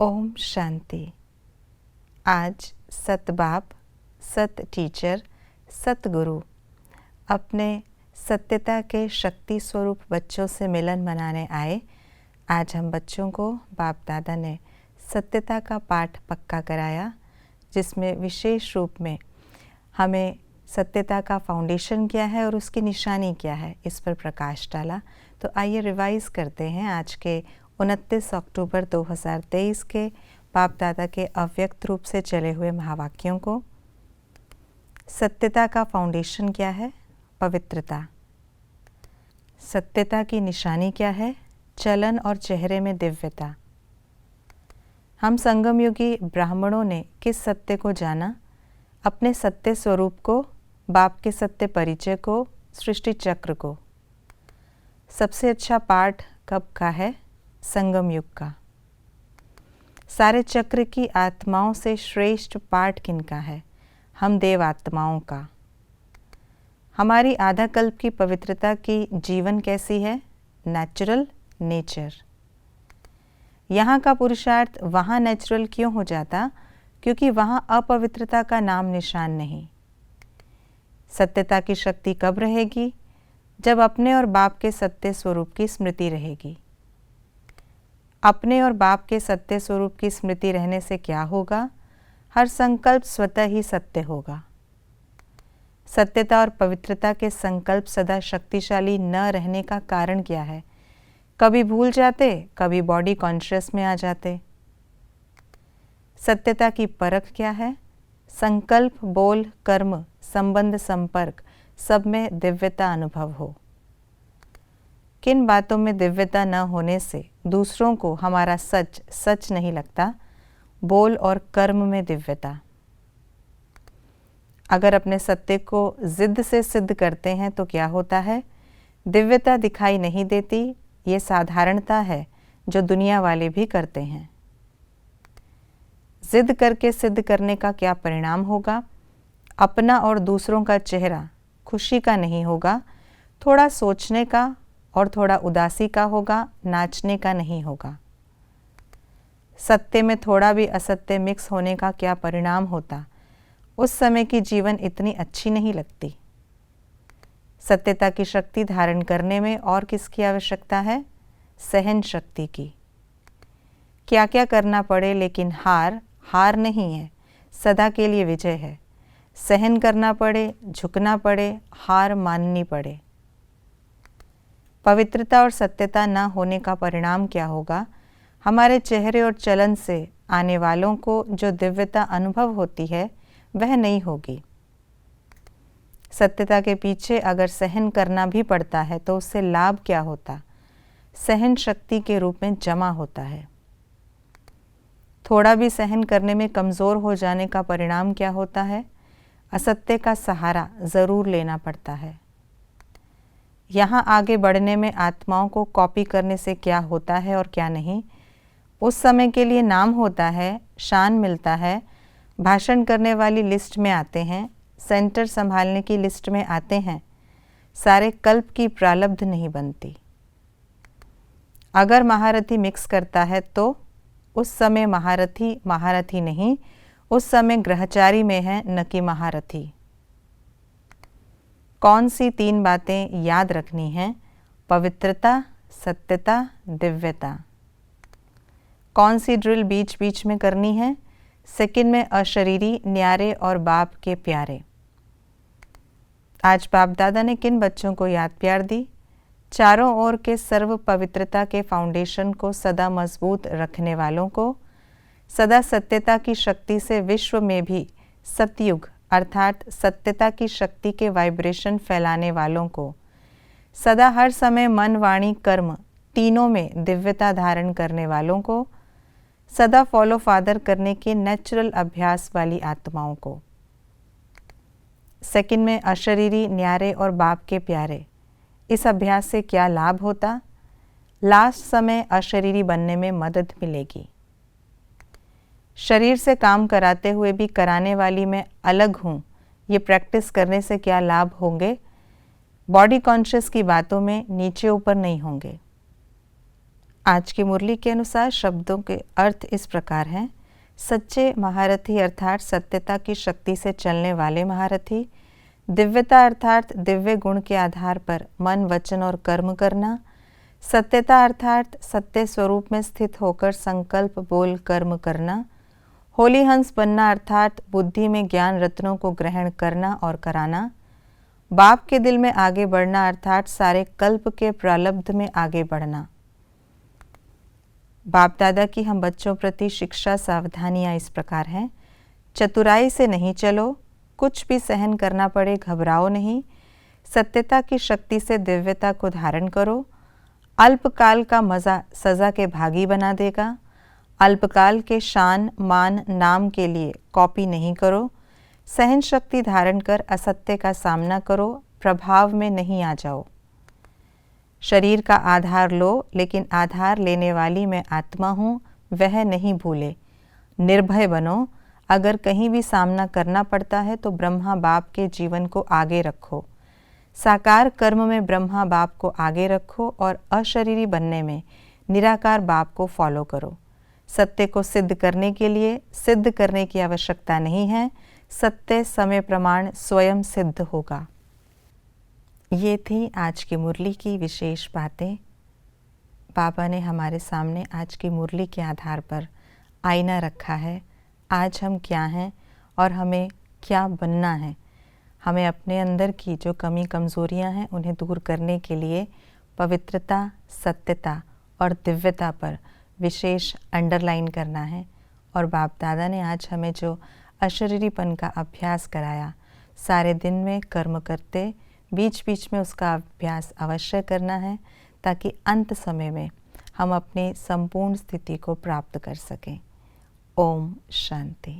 ओम शांति। आज सत बाप, सत टीचर, सतगुरु अपने सत्यता के शक्ति स्वरूप बच्चों से मिलन मनाने आए। आज हम बच्चों को बाप दादा ने सत्यता का पाठ पक्का कराया, जिसमें विशेष रूप में हमें सत्यता का फाउंडेशन क्या है और उसकी निशानी क्या है, इस पर प्रकाश डाला। तो आइए रिवाइज करते हैं आज के 29 अक्टूबर 2023 के बाप दादा के अव्यक्त रूप से चले हुए महावाक्यों को। सत्यता का फाउंडेशन क्या है? पवित्रता। सत्यता की निशानी क्या है? चलन और चेहरे में दिव्यता। हम संगम युगी ब्राह्मणों ने किस सत्य को जाना? अपने सत्य स्वरूप को, बाप के सत्य परिचय को, सृष्टि चक्र को। सबसे अच्छा पाठ कब का है? संगम युग का। सारे चक्र की आत्माओं से श्रेष्ठ पाठ किनका है? हम देव आत्माओं का। हमारी आधा कल्प की पवित्रता की जीवन कैसी है? Natural, nature. यहाँ का पुरुषार्थ वहाँ नेचुरल क्यों हो जाता? क्योंकि वहाँ अपवित्रता का नाम निशान नहीं। सत्यता की शक्ति कब रहेगी? जब अपने और बाप के सत्य स्वरूप की स्मृति रहेगी। अपने और बाप के सत्य स्वरूप की स्मृति रहने से क्या होगा? हर संकल्प स्वतः ही सत्य होगा। सत्यता और पवित्रता के संकल्प सदा शक्तिशाली न रहने का कारण क्या है? कभी भूल जाते, कभी बॉडी कॉन्शियस में आ जाते। सत्यता की परख क्या है? संकल्प, बोल, कर्म, संबंध, संपर्क सब में दिव्यता अनुभव हो। किन बातों में दिव्यता न होने से दूसरों को हमारा सच सच नहीं लगता? बोल और कर्म में दिव्यता। अगर अपने सत्य को जिद से सिद्ध करते हैं तो क्या होता है? दिव्यता दिखाई नहीं देती। ये साधारणता है जो दुनिया वाले भी करते हैं। जिद करके सिद्ध करने का क्या परिणाम होगा? अपना और दूसरों का चेहरा खुशी का नहीं होगा, थोड़ा सोचने का और थोड़ा उदासी का होगा, नाचने का नहीं होगा। सत्य में थोड़ा भी असत्य मिक्स होने का क्या परिणाम होता? उस समय की जीवन इतनी अच्छी नहीं लगती। सत्यता की शक्ति धारण करने में और किसकी आवश्यकता है? सहन शक्ति की। क्या क्या करना पड़े, लेकिन हार हार नहीं है, सदा के लिए विजय है। सहन करना पड़े, झुकना पड़े, हार माननी पड़े। पवित्रता और सत्यता न होने का परिणाम क्या होगा? हमारे चेहरे और चलन से आने वालों को जो दिव्यता अनुभव होती है वह नहीं होगी। सत्यता के पीछे अगर सहन करना भी पड़ता है तो उससे लाभ क्या होता? सहन शक्ति के रूप में जमा होता है। थोड़ा भी सहन करने में कमज़ोर हो जाने का परिणाम क्या होता है? असत्य का सहारा ज़रूर लेना पड़ता है। यहाँ आगे बढ़ने में आत्माओं को कॉपी करने से क्या होता है और क्या नहीं? उस समय के लिए नाम होता है, शान मिलता है, भाषण करने वाली लिस्ट में आते हैं, सेंटर संभालने की लिस्ट में आते हैं। सारे कल्प की प्रारब्ध नहीं बनती। अगर महारथी मिक्स करता है तो उस समय महारथी महारथी नहीं, उस समय ग्रहचारी में है, न कि महारथी। कौन सी 3 बातें याद रखनी हैं? पवित्रता, सत्यता, दिव्यता। कौन सी ड्रिल बीच बीच में करनी है? सेकंड में अशरीरी, न्यारे और बाप के प्यारे। आज बाप दादा ने किन बच्चों को याद प्यार दी? चारों ओर के सर्व पवित्रता के फाउंडेशन को सदा मजबूत रखने वालों को, सदा सत्यता की शक्ति से विश्व में भी सतयुग अर्थात सत्यता की शक्ति के वाइब्रेशन फैलाने वालों को, सदा हर समय मन, वाणी, कर्म तीनों में दिव्यता धारण करने वालों को, सदा फॉलो फादर करने के नेचुरल अभ्यास वाली आत्माओं को। सेकंड में अशरीरी, न्यारे और बाप के प्यारे। इस अभ्यास से क्या लाभ होता? लास्ट समय अशरीरी बनने में मदद मिलेगी। शरीर से काम कराते हुए भी कराने वाली मैं अलग हूँ, ये प्रैक्टिस करने से क्या लाभ होंगे? बॉडी कॉन्शियस की बातों में नीचे ऊपर नहीं होंगे। आज की मुरली के अनुसार शब्दों के अर्थ इस प्रकार हैं। सच्चे महारथी अर्थात सत्यता की शक्ति से चलने वाले महारथी, दिव्यता अर्थात दिव्य गुण के आधार पर मन, वचन और कर्म करना, सत्यता अर्थात सत्य स्वरूप में स्थित होकर संकल्प, बोल, कर्म करना, होली हंस बनना अर्थात बुद्धि में ज्ञान रत्नों को ग्रहण करना और कराना, बाप के दिल में आगे बढ़ना अर्थात सारे कल्प के प्रारब्ध में आगे बढ़ना। बाप दादा की हम बच्चों प्रति शिक्षा सावधानियाँ इस प्रकार हैं। चतुराई से नहीं चलो, कुछ भी सहन करना पड़े घबराओ नहीं, सत्यता की शक्ति से दिव्यता को धारण करो, अल्पकाल का मज़ा सज़ा के भागी बना देगा, अल्पकाल के शान, मान, नाम के लिए कॉपी नहीं करो, सहन शक्ति धारण कर असत्य का सामना करो, प्रभाव में नहीं आ जाओ। शरीर का आधार लो, लेकिन आधार लेने वाली मैं आत्मा हूँ, वह नहीं भूले। निर्भय बनो, अगर कहीं भी सामना करना पड़ता है तो ब्रह्मा बाप के जीवन को आगे रखो, साकार कर्म में ब्रह्मा बाप को आगे रखो और अशरीरी बनने में निराकार बाप को फॉलो करो। सत्य को सिद्ध करने के लिए सिद्ध करने की आवश्यकता नहीं है, सत्य समय प्रमाण स्वयं सिद्ध होगा। ये थी आज की मुरली की विशेष बातें। बाबा ने हमारे सामने आज की मुरली के आधार पर आईना रखा है। आज हम क्या हैं और हमें क्या बनना है। हमें अपने अंदर की जो कमी कमज़ोरियां हैं उन्हें दूर करने के लिए पवित्रता, सत्यता और दिव्यता पर विशेष अंडरलाइन करना है। और बाप दादा ने आज हमें जो अशरीरीपन का अभ्यास कराया, सारे दिन में कर्म करते बीच बीच में उसका अभ्यास अवश्य करना है, ताकि अंत समय में हम अपनी संपूर्ण स्थिति को प्राप्त कर सकें। ओम शांति।